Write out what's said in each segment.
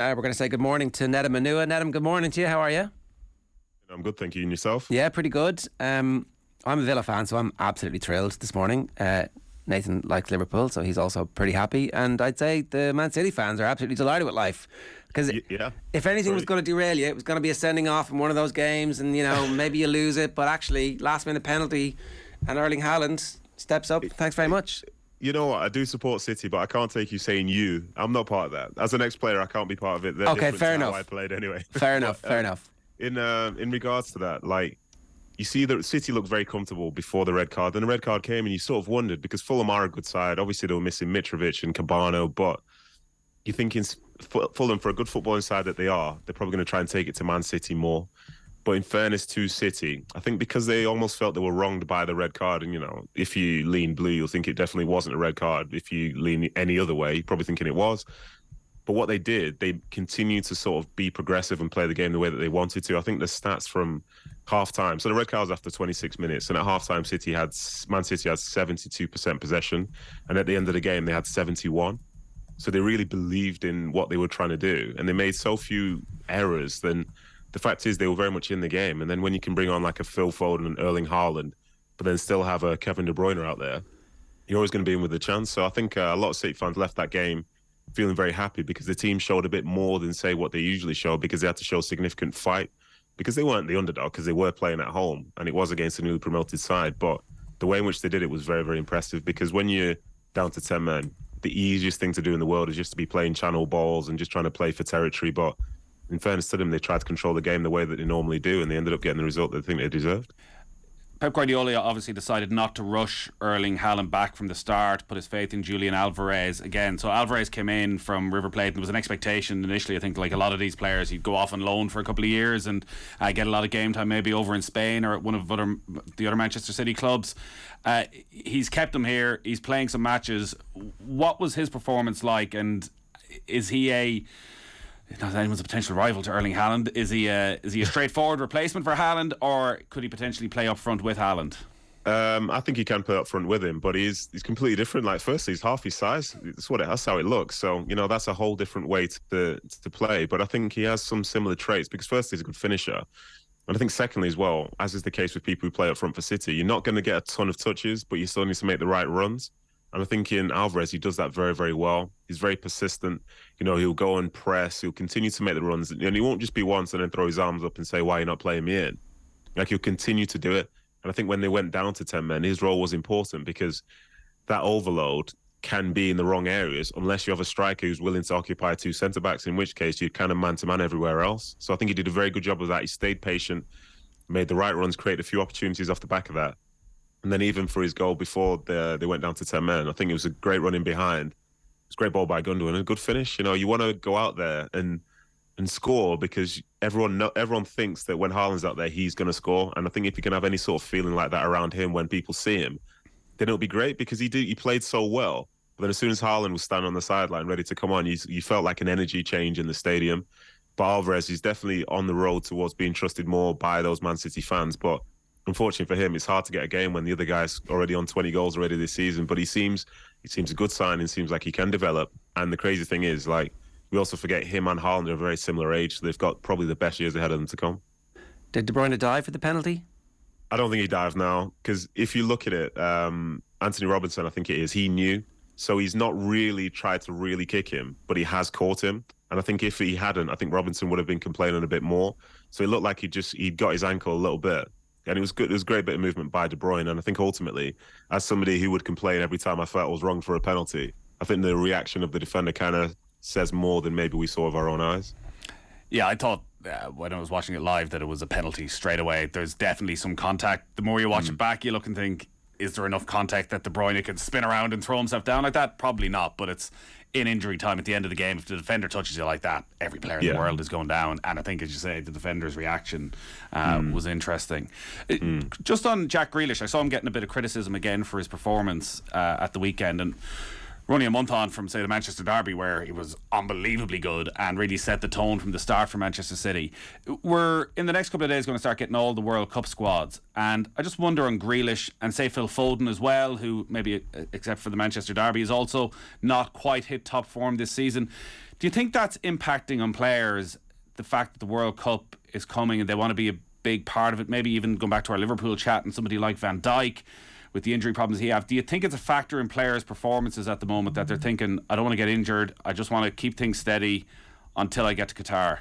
We're going to say good morning to Nedum Onuoha. Nedum, good morning to you. How are you? I'm good, thank you. And yourself? Yeah, pretty good. I'm a Villa fan, so I'm absolutely thrilled this morning. Nathan likes Liverpool, so he's also pretty happy. And I'd say the Man City fans are absolutely delighted with life. Because if anything was going to derail you, it was going to be a sending off in one of those games, and maybe you lose it, but actually last minute penalty and Erling Haaland steps up. Thanks very much. You know what? I do support City, but I can't take you saying you. I'm not part of that. As an ex-player, I can't be part of it. Okay, fair enough. I played anyway. Fair enough. In regards to that, you see that City looked very comfortable before the red card. Then the red card came, and you sort of wondered, because Fulham are a good side. Obviously, they were missing Mitrovic and Cabano, but you're thinking Fulham, for a good footballing side that they are, they're probably going to try and take it to Man City more. But in fairness to City, I think because they almost felt they were wronged by the red card, and if you lean blue, you'll think it definitely wasn't a red card. If you lean any other way, you're probably thinking it was. But what they did, they continued to sort of be progressive and play the game the way that they wanted to. I think the stats from half-time, so the red card was after 26 minutes, and at half-time, Man City had 72% possession, and at the end of the game, they had 71. So they really believed in what they were trying to do, and they made so few errors. Then the fact is they were very much in the game. And then when you can bring on like a Phil Foden and Erling Haaland, but then still have a Kevin De Bruyne out there, you're always going to be in with a chance. So I think a lot of City fans left that game feeling very happy, because the team showed a bit more than, say, what they usually show, because they had to show significant fight, because they weren't the underdog, because they were playing at home, and it was against a newly promoted side. But the way in which they did it was very, very impressive, because when you're down to 10 men, the easiest thing to do in the world is just to be playing channel balls and just trying to play for territory. But in fairness to them, they tried to control the game the way that they normally do, and they ended up getting the result that they think they deserved. Pep Guardiola obviously decided not to rush Erling Haaland back from the start, put his faith in Julian Alvarez again. So Alvarez came in from River Plate, and there was an expectation initially, I think, like a lot of these players, he'd go off on loan for a couple of years and get a lot of game time maybe over in Spain or at one of the other Manchester City clubs. He's kept him here, he's playing some matches. What was his performance like, and is he not anyone's a potential rival to Erling Haaland? Is he a straightforward replacement for Haaland, or could he potentially play up front with Haaland? I think he can play up front with him, but he's completely different. Like, firstly, he's half his size. That's how it looks. So that's a whole different way to play. But I think he has some similar traits, because firstly, he's a good finisher, and I think secondly as well, as is the case with people who play up front for City, you're not going to get a ton of touches, but you still need to make the right runs. And I think in Alvarez, he does that very, very well. He's very persistent. He'll go and press. He'll continue to make the runs. And he won't just be once and then throw his arms up and say, why are you not playing me in? Like, he'll continue to do it. And I think when they went down to 10 men, his role was important, because that overload can be in the wrong areas unless you have a striker who's willing to occupy two centre-backs, in which case you're kind of man-to-man everywhere else. So I think he did a very good job of that. He stayed patient, made the right runs, created a few opportunities off the back of that. And then even for his goal before they went down to 10 men, I think it was a great run in behind. It's a great ball by Gundogan and a good finish. You want to go out there and score, because everyone thinks that when Haaland's out there, he's going to score. And I think if you can have any sort of feeling like that around him when people see him, then it'll be great, because he played so well. But then as soon as Haaland was standing on the sideline ready to come on, you felt like an energy change in the stadium. But Alvarez is definitely on the road towards being trusted more by those Man City fans. But unfortunately for him, it's hard to get a game when the other guy's already on 20 goals already this season. But he seems a good sign, and seems like he can develop. And the crazy thing is, we also forget him and Haaland are a very similar age, so they've got probably the best years ahead of them to come. Did De Bruyne dive for the penalty? I don't think he dived now, because if you look at it, Anthony Robinson, I think it is, he knew. So he's not really tried to really kick him, but he has caught him. And I think if he hadn't, I think Robinson would have been complaining a bit more. So it looked like he'd got his ankle a little bit. And it was good. It was a great bit of movement by De Bruyne. And I think ultimately, as somebody who would complain every time I felt I was wrong for a penalty, I think the reaction of the defender kind of says more than maybe we saw with our own eyes. Yeah, I thought when I was watching it live that it was a penalty straight away. There's definitely some contact. The more you watch it back, you look and think, is there enough contact that De Bruyne can spin around and throw himself down like that? Probably not, but it's in injury time at the end of the game. If the defender touches you like that, every player in the world is going down. And I think, as you say, the defender's reaction was interesting. Just on Jack Grealish, I saw him getting a bit of criticism again for his performance at the weekend, and We're only a month on from, say, the Manchester derby, where he was unbelievably good and really set the tone from the start for Manchester City. We're, in the next couple of days, going to start getting all the World Cup squads. And I just wonder on Grealish and, say, Phil Foden as well, who maybe, except for the Manchester derby, is also not quite hit top form this season. Do you think that's impacting on players, the fact that the World Cup is coming and they want to be a big part of it? Maybe even going back to our Liverpool chat and somebody like Van Dijk, with the injury problems he have, do you think it's a factor in players' performances at the moment that they're thinking, I don't want to get injured, I just want to keep things steady until I get to Qatar?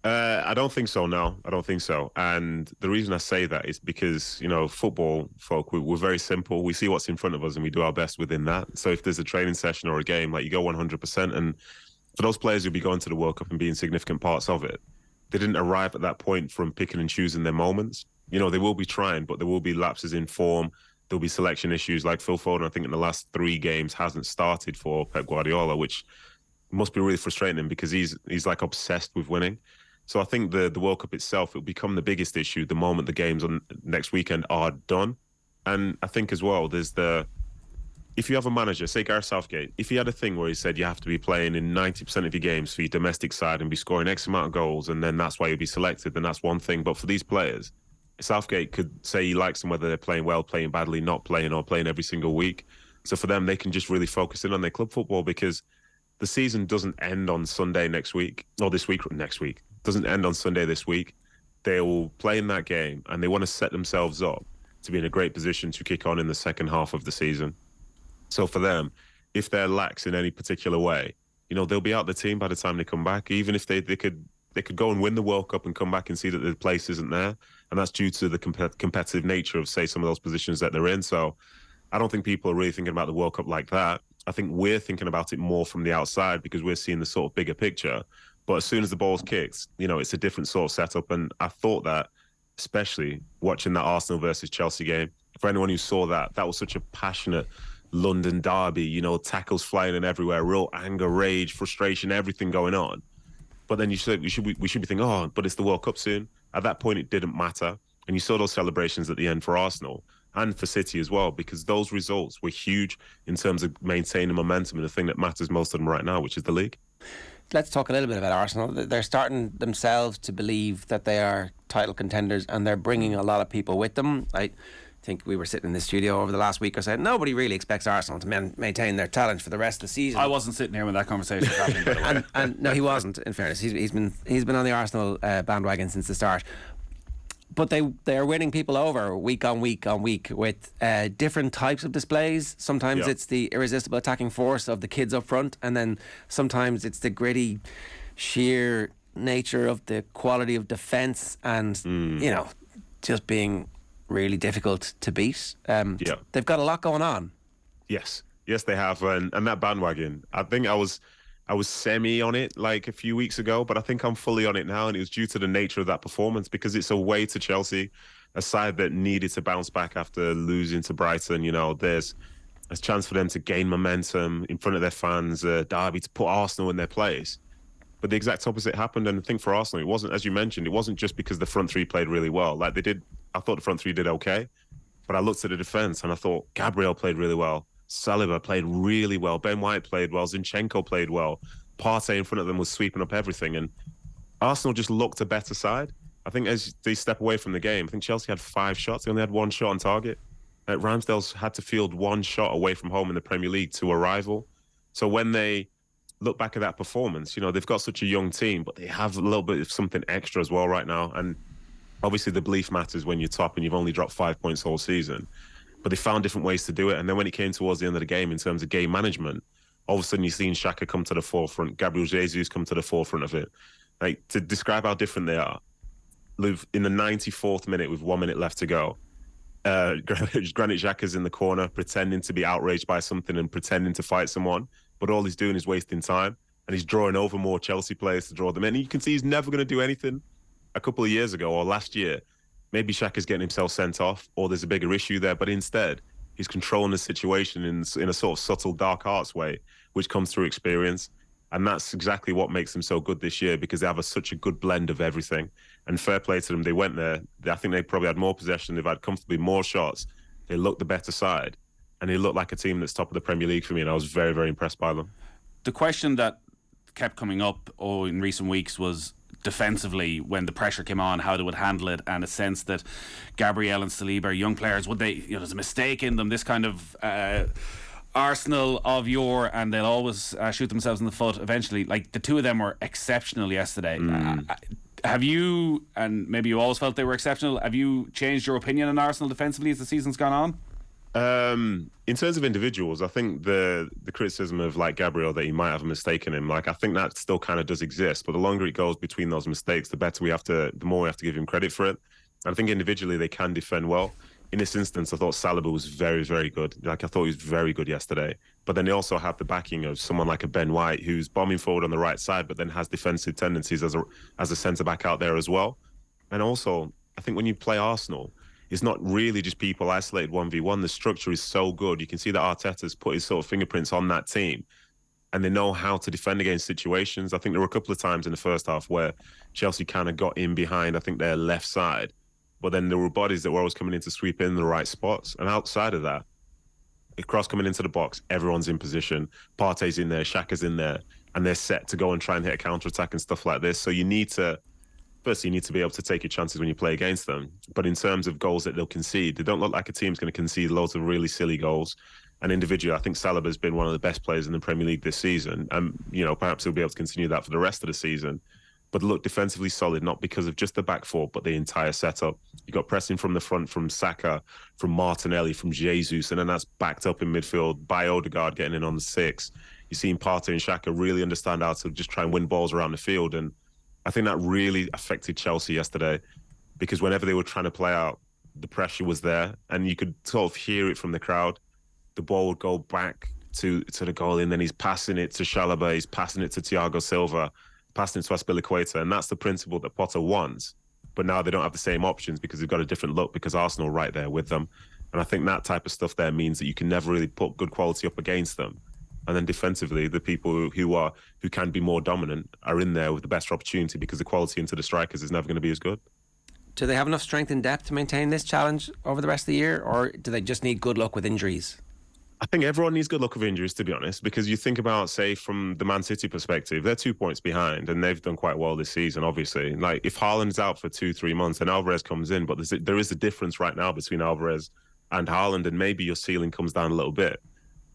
I don't think so, no. I don't think so. And the reason I say that is because, football folk, we're very simple. We see what's in front of us and we do our best within that. So if there's a training session or a game, like, you go 100%. And for those players who'll be going to the World Cup and being significant parts of it, they didn't arrive at that point from picking and choosing their moments. They will be trying, but there will be lapses in form. There'll be selection issues, like Phil Foden, I think, in the last 3 games hasn't started for Pep Guardiola, which must be really frustrating him because he's like obsessed with winning. So I think the World Cup itself, it'll become the biggest issue the moment the games on next weekend are done. And I think as well, if you have a manager, say Gareth Southgate, if he had a thing where he said you have to be playing in 90% of your games for your domestic side and be scoring X amount of goals, and then that's why you'll be selected, then that's one thing. But for these players, Southgate could say he likes them whether they're playing well, playing badly, not playing, or playing every single week. So for them, they can just really focus in on their club football, because the season doesn't end on Sunday next week. Doesn't end on Sunday this week. They will play in that game and they want to set themselves up to be in a great position to kick on in the second half of the season. So for them, if they're lax in any particular way, they'll be out the team by the time they come back. Even if they could go and win the World Cup and come back and see that the place isn't there. And that's due to the competitive nature of, say, some of those positions that they're in. So I don't think people are really thinking about the World Cup like that. I think we're thinking about it more from the outside because we're seeing the sort of bigger picture. But as soon as the ball's kicked, it's a different sort of setup. And I thought that, especially watching that Arsenal versus Chelsea game, for anyone who saw that, that was such a passionate London derby, tackles flying in everywhere, real anger, rage, frustration, everything going on. But then we should be thinking, but it's the World Cup soon. At that point, it didn't matter. And you saw those celebrations at the end for Arsenal and for City as well, because those results were huge in terms of maintaining momentum and the thing that matters most to them right now, which is the league. Let's talk a little bit about Arsenal. They're starting themselves to believe that they are title contenders, and they're bringing a lot of people with them. I think we were sitting in the studio over the last week or so. Nobody really expects Arsenal to maintain their talent for the rest of the season. I wasn't sitting here when that conversation was happening, by the way. and no, he wasn't, in fairness. He's been on the Arsenal bandwagon since the start. But they are winning people over week on week on week with different types of displays. Sometimes it's the irresistible attacking force of the kids up front, and then sometimes it's the gritty, sheer nature of the quality of defence and, just being really difficult to beat. They've got a lot going on. Yes, they have. And that bandwagon, I think I was semi on it like a few weeks ago, but I think I'm fully on it now, and it was due to the nature of that performance, because it's away to Chelsea, a side that needed to bounce back after losing to Brighton. There's a chance for them to gain momentum in front of their fans, derby, to put Arsenal in their place. But the exact opposite happened, and I think for Arsenal, it wasn't, as you mentioned, it wasn't just because the front three played really well. Like they did, I thought the front three did okay, but I looked at the defence and I thought Gabriel played really well. Saliba played really well. Ben White played well. Zinchenko played well. Partey in front of them was sweeping up everything. And Arsenal just looked a better side. I think as they step away from the game, I think Chelsea had 5 shots. They only had 1 shot on target. Ramsdale's had to field 1 shot away from home in the Premier League to a rival. So when they look back at that performance, they've got such a young team, but they have a little bit of something extra as well right now. And obviously the belief matters when you're top and you've only dropped 5 points all season. But they found different ways to do it. And then when it came towards the end of the game in terms of game management, all of a sudden you've seen Xhaka come to the forefront, Gabriel Jesus come to the forefront of it. Like, to describe how different they are, in the 94th minute with 1 minute left to go, Granit Xhaka's in the corner pretending to be outraged by something and pretending to fight someone, but all he's doing is wasting time, and he's drawing over more Chelsea players to draw them in. And you can see he's never going to do anything. A couple of years ago or last year, maybe Xhaka's getting himself sent off, or there's a bigger issue there. But instead, he's controlling the situation in a sort of subtle, dark arts way, which comes through experience. And that's exactly what makes them so good this year, because they have such a good blend of everything. And fair play to them. They went there. I think they probably had more possession. They've had comfortably more shots. They looked the better side. and they looked like a team that's top of the Premier League for me, and I was very, very impressed by them. The question that kept coming up in recent weeks was defensively, when the pressure came on, how they would handle it, and a sense that Gabriel and Saliba are young players. Would they, there's a mistake in them, this kind of Arsenal of yore, and they'll always shoot themselves in the foot eventually. Like, the two of them were exceptional yesterday. Have you, and maybe you always felt they were exceptional, have you changed your opinion on Arsenal defensively as the season's gone on? In terms of individuals, I think the criticism of like Gabriel that he might have a mistake in him, like I think that still kind of does exist. But the longer it goes between those mistakes, the more we have to give him credit for it. And I think individually they can defend well. In this instance, I thought Saliba was very, very good. Like, I thought he was very good yesterday. But then they also have the backing of someone like a Ben White, who's bombing forward on the right side, but then has defensive tendencies as a centre back out there as well. And also, I think when you play Arsenal, it's not really just people isolated 1v1. The structure is so good. You can see that Arteta's put his sort of fingerprints on that team, and they know how to defend against situations. I think there were a couple of times in the first half where Chelsea kind of got in behind, I think, their left side. But then there were bodies that were always coming in to sweep in the right spots. And outside of that, a cross coming into the box, everyone's in position. Partey's in there, Xhaka's in there, and they're set to go and try and hit a counter-attack and stuff like this. So you need to be able to take your chances when you play against them. But in terms of goals that they'll concede, they don't look like a team's going to concede loads of really silly goals. And individually, I think Saliba's been one of the best players in the Premier League this season. And, perhaps he'll be able to continue that for the rest of the season. But look, defensively solid, not because of just the back four, but the entire setup. You got pressing from the front from Saka, from Martinelli, from Jesus, and then that's backed up in midfield by Odegaard getting in on the 6. You're seeing Partey and Xhaka really understand how to just try and win balls around the field. And I think that really affected Chelsea yesterday, because whenever they were trying to play out, the pressure was there, and you could sort of hear it from the crowd. The ball would go back to the goal, and then he's passing it to Chalobah, he's passing it to Thiago Silva, passing it to Azpilicueta, and that's the principle that Potter wants. But now they don't have the same options because they've got a different look, because Arsenal are right there with them. And I think that type of stuff there means that you can never really put good quality up against them. And then defensively, the people who can be more dominant are in there with the best opportunity, because the quality into the strikers is never going to be as good. Do they have enough strength and depth to maintain this challenge over the rest of the year, or do they just need good luck with injuries? I think everyone needs good luck with injuries, to be honest, because you think about, say, from the Man City perspective, they're 2 points behind and they've done quite well this season, obviously. Like, if Haaland's out for 2-3 months, then Alvarez comes in, but there is a difference right now between Alvarez and Haaland, and maybe your ceiling comes down a little bit,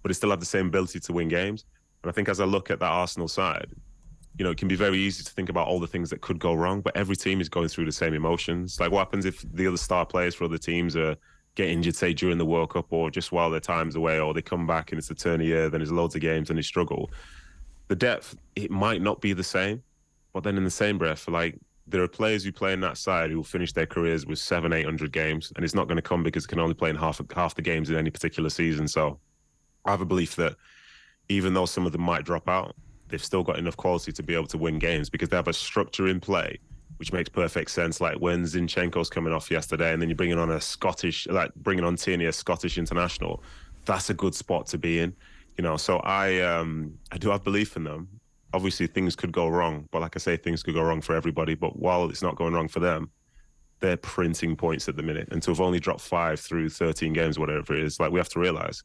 but they still have the same ability to win games. And I think as I look at that Arsenal side, it can be very easy to think about all the things that could go wrong, but every team is going through the same emotions. Like, what happens if the other star players for other teams get injured, say, during the World Cup, or just while their time's away, or they come back and it's a turn of year, then there's loads of games and they struggle. The depth, it might not be the same, but then in the same breath, like, there are players who play in that side who will finish their careers with 700-800 games, and it's not going to come because they can only play in half the games in any particular season. So I have a belief that even though some of them might drop out, they've still got enough quality to be able to win games, because they have a structure in play which makes perfect sense. Like when Zinchenko's coming off yesterday, and then you're bringing on bringing on Tierney, a Scottish international. That's a good spot to be in, So I do have belief in them. Obviously, things could go wrong, but like I say, things could go wrong for everybody. But while it's not going wrong for them, they're printing points at the minute, and to have only dropped 5 through 13 games, whatever it is, like, we have to realise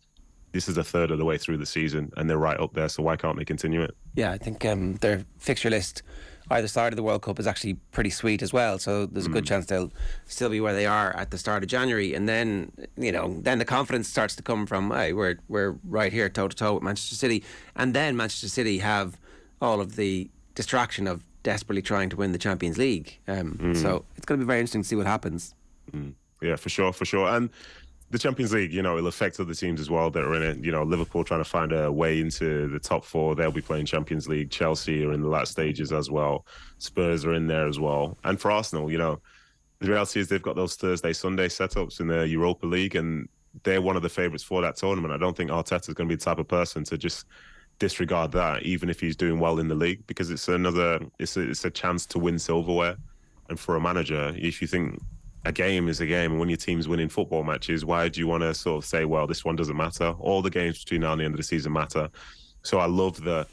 this is a third of the way through the season, and they're right up there. So why can't they continue it? Yeah, I think their fixture list either side of the World Cup is actually pretty sweet as well. So there's a good chance they'll still be where they are at the start of January. And then, then the confidence starts to come from, hey, we're right here toe to toe with Manchester City. And then Manchester City have all of the distraction of desperately trying to win the Champions League. So it's going to be very interesting to see what happens. Yeah, for sure. And the Champions League, it'll affect other teams as well that are in it. Liverpool trying to find a way into the top 4. They'll be playing Champions League. Chelsea are in the last stages as well. Spurs are in there as well. And for Arsenal, the reality is they've got those Thursday, Sunday setups in the Europa League, and they're one of the favourites for that tournament. I don't think Arteta's going to be the type of person to just disregard that, even if he's doing well in the league, because it's a chance to win silverware. And for a manager, if you think a game is a game, and when your team's winning football matches, why do you want to sort of say, well, this one doesn't matter? All the games between now and the end of the season matter. So I love the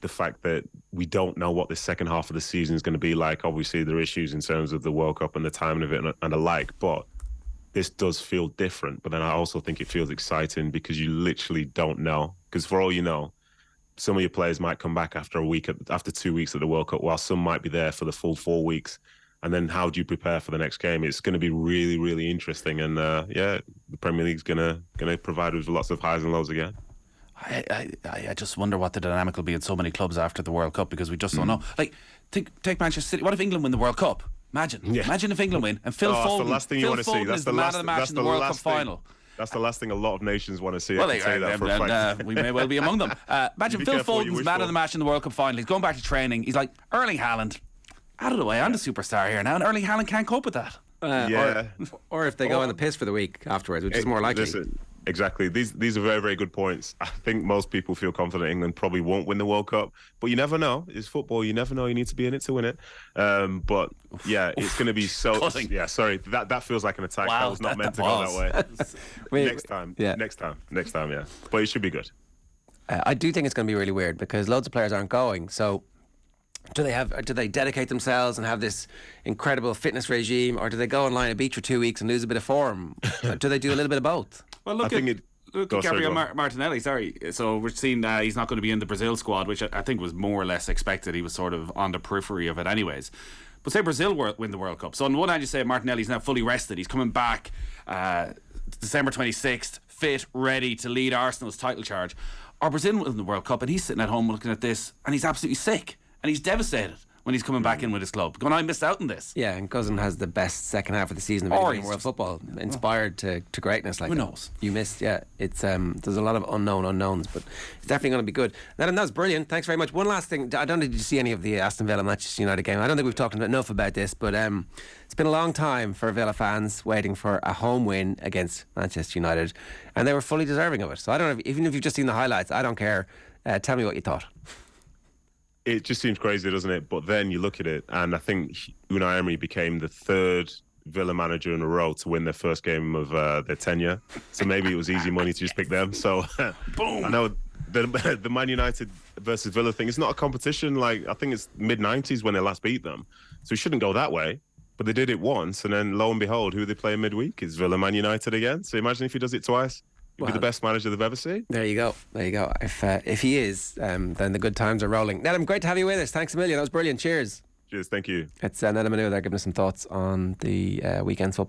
fact that we don't know what the second half of the season is going to be like. Obviously, there are issues in terms of the World Cup and the timing of it and the like, but this does feel different. But then I also think it feels exciting because you literally don't know. Because for all you know, some of your players might come back after a week, after 2 weeks at the World Cup, while some might be there for the full 4 weeks. And then how do you prepare for the next game? It's going to be really, really interesting. And the Premier League's going to provide us with lots of highs and lows again. I just wonder what the dynamic will be in so many clubs after the World Cup, because we just don't know. Like, take Manchester City. What if England win the World Cup? Imagine if England win and Phil Foden. That's the last thing you want to see. That's the man of the match in the World Cup final. That's the last thing a lot of nations want to see. Well, I can say that for a fact. We may well be among them. Imagine Phil Foden's man of the match in the World Cup final. He's going back to training. He's like, Erling Haaland, out of the way. I'm the superstar here now, and Erling Haaland can't cope with that. Or if they go on the piss for the week afterwards, which is more likely. Listen, exactly. These are very, very good points. I think most people feel confident England probably won't win the World Cup, but you never know. It's football. You never know. You need to be in it to win it. But yeah, it's going to be so. Cutting. Yeah, sorry. That feels like an attack. Wow, that was not meant to go that way. Next time. Yeah. But it should be good. I do think it's going to be really weird because loads of players aren't going. So do they dedicate themselves and have this incredible fitness regime, or do they go and lie on a beach for 2 weeks and lose a bit of form? Do they do a little bit of both? Well, look at Gabriel Martinelli. Sorry, so we're seeing he's not going to be in the Brazil squad, which I think was more or less expected. He was sort of on the periphery of it, anyways. But say Brazil win the World Cup. So on one hand, you say Martinelli's now fully rested. He's coming back December 26th, fit, ready to lead Arsenal's title charge. Or Brazil win the World Cup, and he's sitting at home looking at this, and he's absolutely sick. And he's devastated when he's coming back in with his club, going, I missed out on this. Yeah, and Cousin has the best second half of the season of any world football, inspired to greatness. Like who knows? You missed, yeah. It's there's a lot of unknowns, but it's definitely going to be good. That was brilliant. Thanks very much. One last thing, I don't know, did you see any of the Aston Villa Manchester United game? I don't think we've talked enough about this, but it's been a long time for Villa fans waiting for a home win against Manchester United, and they were fully deserving of it. So I don't know, even if you've just seen the highlights, I don't care. Tell me what you thought. It just seems crazy, doesn't it? But then you look at it, and I think Unai Emery became the third Villa manager in a row to win their first game of their tenure. So maybe it was easy money to just pick them. So boom. I know the Man United versus Villa thing is not a competition. Like, I think it's mid-90s when they last beat them. So it shouldn't go that way. But they did it once, and then lo and behold, who they play midweek is Villa Man United again. So imagine if he does it twice. He'd be the best manager they've ever seen. There you go. If he is, then the good times are rolling. Nedum, great to have you with us. Thanks a million. That was brilliant. Cheers. Cheers. Thank you. It's Nedum Onuoha there giving us some thoughts on the weekend's football.